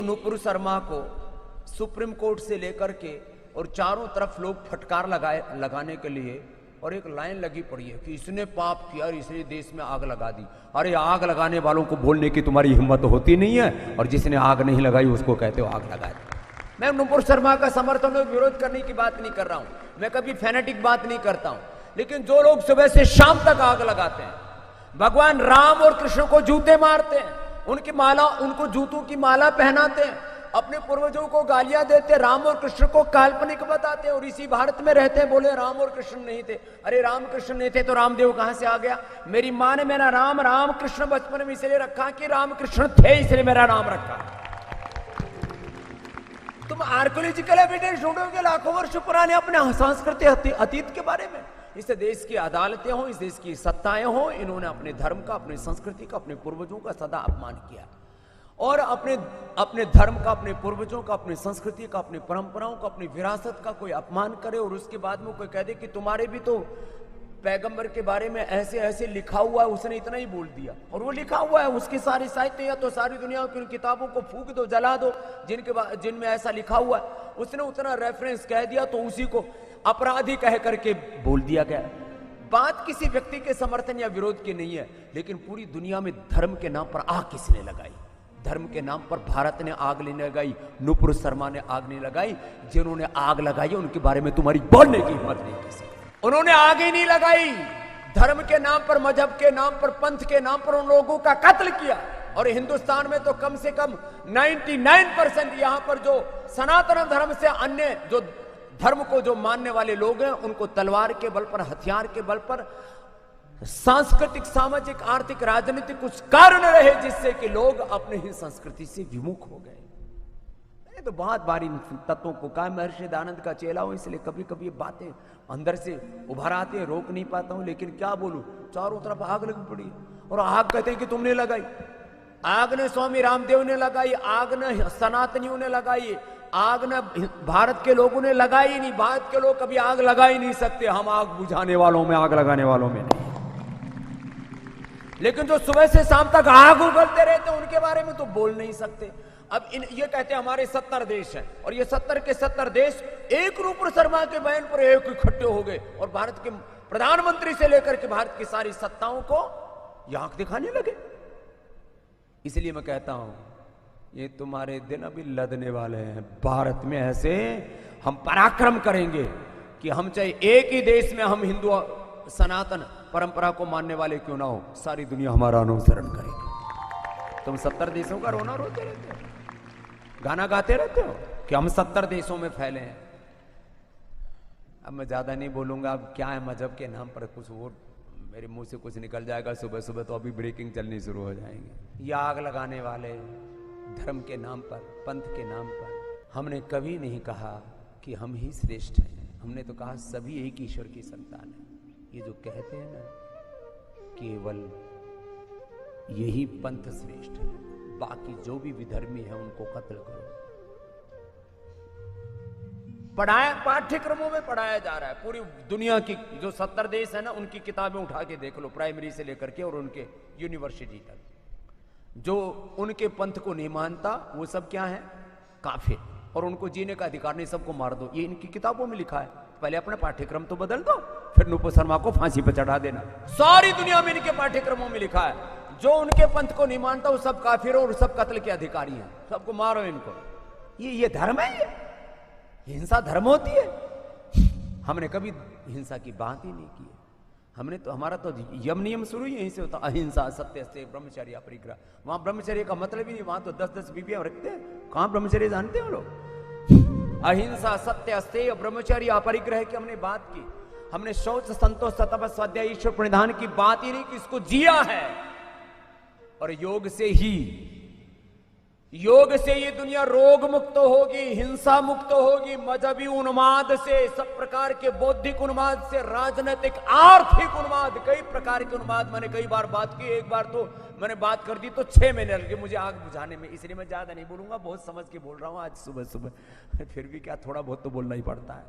नुपुर शर्मा को supreme court से लेकर के और चारों तरफ लोग फटकार लगाने के लिए, और एक लाइन लगी पड़ी है कि इसने पाप किया और इसने देश में आग लगा दी। अरे आग लगाने वालों को बोलने की तुम्हारी हिम्मत होती नहीं है, और जिसने आग नहीं लगाई उसको कहते हो आग लगाए। मैं नुपुर शर्मा का समर्थन और विरोध करने की बात नहीं कर रहा हूं, मैं कभी फैनेटिक बात नहीं करता हूं, लेकिन जो लोग सुबह से शाम तक आग लगाते हैं, भगवान राम और कृष्ण को जूते मारते हैं, उनकी माला, उनको जूतों की माला पहनाते हैं, अपने पूर्वजों को गालियां देते, राम और कृष्ण को काल्पनिक बताते हैं, और इसी भारत में रहते हैं, बोले राम और कृष्ण नहीं थे। अरे राम कृष्ण नहीं थे तो रामदेव कहां से आ गया? मेरी मां ने मेरा राम कृष्ण बचपन में इसलिए रखा कि राम कृष्ण थे, इसलिए मेरा नाम रखा। तुम आर्कोलॉजिकल एविडेंस ढूंढोगे लाखों वर्ष पुराने अपने सांस्कृतिक अतीत के बारे में। इस देश की अदालतें हो, इस देश की सत्ताएं हो, इन्होंने अपने धर्म का, अपनी संस्कृति का, अपने पूर्वजों का सदा अपमान किया, और अपने धर्म का, अपने पूर्वजों का, अपनी संस्कृति का, अपनी परंपराओं का, अपनी विरासत का कोई अपमान करे, और उसके बाद में कोई कह दे कि तुम्हारे भी तो पैगंबर के बारे में ऐसे ऐसे लिखा हुआ है, उसने इतना ही बोल दिया, और वो लिखा हुआ है, उसकी सारी साहित्य या तो सारी दुनिया की उन किताबों को फूंक दो, जला दो जिनमें ऐसा लिखा हुआ है, उसने उतना रेफरेंस कह दिया तो उसी को अपराधी कह करके बोल दिया गया। बात किसी व्यक्ति के समर्थन या विरोध की नहीं है, लेकिन पूरी दुनिया में धर्म के नाम पर आग किसने लगाई? धर्म के नाम पर भारत ने आग नहीं लगाई, नुपुर शर्मा ने आग नहीं लगाई। जिन्होंने आग लगाई उनके बारे में तुम्हारी बोलने की हिम्मत नहीं किसी। उन्होंने आग ही नहीं लगाई, धर्म के नाम पर, मजहब के नाम पर, पंथ के नाम पर उन लोगों का कत्ल किया। और हिंदुस्तान में तो कम से कम 99% यहां पर जो सनातन धर्म से अन्य जो धर्म को जो मानने वाले लोग हैं, उनको तलवार के बल पर, हथियार के बल पर, सांस्कृतिक, सामाजिक, आर्थिक, राजनीतिक कुछ कारण रहे जिससे कि लोग अपने ही संस्कृति से विमुख हो गए। मैंने तो बहुत बार इन तत्वों को कहा, महर्षि दयानंद का चेला हूं, इसलिए कभी कभी ये बातें अंदर से उभर आती है, रोक नहीं पाता हूं, लेकिन क्या बोलूं, चारों तरफ आग लगी पड़ी है, और आग कहते हैं कि तुमने लगाई। आग ने स्वामी रामदेव ने लगाई, आग ने सनातनियों ने लगाई, आग ने भारत के लोगों ने लगाई नहीं। भारत के लोग कभी आग लगा ही नहीं सकते, हम आग बुझाने वालों में, आग लगाने वालों में नहीं। लेकिन जो सुबह से शाम तक आग उगलते रहते उनके बारे में तो बोल नहीं सकते। अब ये कहते हैं हमारे 70 देश हैं, और ये 70 के 70 देश एक नुपुर शर्मा के बयान पर एक इकट्ठे हो गए, और भारत के प्रधानमंत्री से लेकर के भारत की सारी सत्ताओं को ये आंख दिखाने लगे। इसलिए मैं कहता हूं, ये तुम्हारे दिन अभी लदने वाले हैं। भारत में ऐसे हम पराक्रम करेंगे कि हम चाहे एक ही देश में हम हिंदू सनातन परंपरा को मानने वाले क्यों ना हो, सारी दुनिया हमारा अनुसरण करेगी। तुम 70 देशों का रोना रोते रहते हो, गाना गाते रहते हो कि हम 70 देशों में फैले हैं। अब मैं ज्यादा नहीं बोलूंगा, अब क्या है मजहब के नाम पर कुछ वो मेरे मुंह से कुछ निकल जाएगा सुबह सुबह, तो अभी ब्रेकिंग चलनी शुरू हो जाएंगे। ये आग लगाने वाले धर्म के नाम पर, पंथ के नाम पर, हमने कभी नहीं कहा कि हम ही श्रेष्ठ हैं। हमने तो कहा सभी एक ईश्वर की संतान है। ये जो कहते हैं ना, केवल यही पंथ श्रेष्ठ है, बाकी जो भी विधर्मी है उनको कत्ल करो। पढ़ाया, पाठ्यक्रमों में पढ़ाया जा रहा है। पूरी दुनिया की जो 70 देश है ना, उनकी किताबें उठा के देख लो, प्राइमरी से लेकर के और उनके यूनिवर्सिटी तक। जो उनके पंथ को नहीं मानता वो सब क्या है? काफिर, और उनको जीने का अधिकार नहीं, सबको मार दो। ये इनकी किताबों में लिखा है। पहले अपना पाठ्यक्रम तो बदल दो, फिर नुपुर शर्मा को फांसी पर चढ़ा देना। सारी दुनिया में इनके पाठ्यक्रमों में लिखा है, जो उनके पंथ को नहीं मानता वो सब काफिर और सब कत्ल के अधिकारी हैं, सबको मारो इनको। ये धर्म है? ये हिंसा धर्म होती है? हमने कभी हिंसा की बात ही नहीं की है। हमने तो, हमारा तो यम नियम शुरू ही यहीं से होता, अहिंसा, सत्य, अस्तेय, ब्रह्मचर्य, अपरिग्रह। वहां ब्रह्मचर्य का मतलब ही नहीं, वहां तो 10-10 बीवियां रखते हैं। कहां ब्रह्मचर्य जानते हो लोग? अहिंसा, सत्य, अस्तेय, ब्रह्मचर्य, अपरिग्रह की हमने बात की। हमने शौच, संतोष, तप, स्वाध्याय, ईश्वर प्रणिधान की बात ही नहीं की, इसको जिया है। और योग से ये दुनिया रोग मुक्त होगी, हिंसा मुक्त होगी, मजहबी उन्माद से, सब प्रकार के बौद्धिक उन्माद से, राजनीतिक, आर्थिक उन्माद, कई प्रकार के उन्माद। मैंने कई बार बात की, एक बार तो मैंने बात कर दी तो 6 महीने लगे मुझे आग बुझाने में, इसलिए मैं ज्यादा नहीं बोलूंगा, बहुत समझ के बोल रहा हूं आज सुबह सुबह। फिर भी क्या, थोड़ा बहुत तो बोलना ही पड़ता है।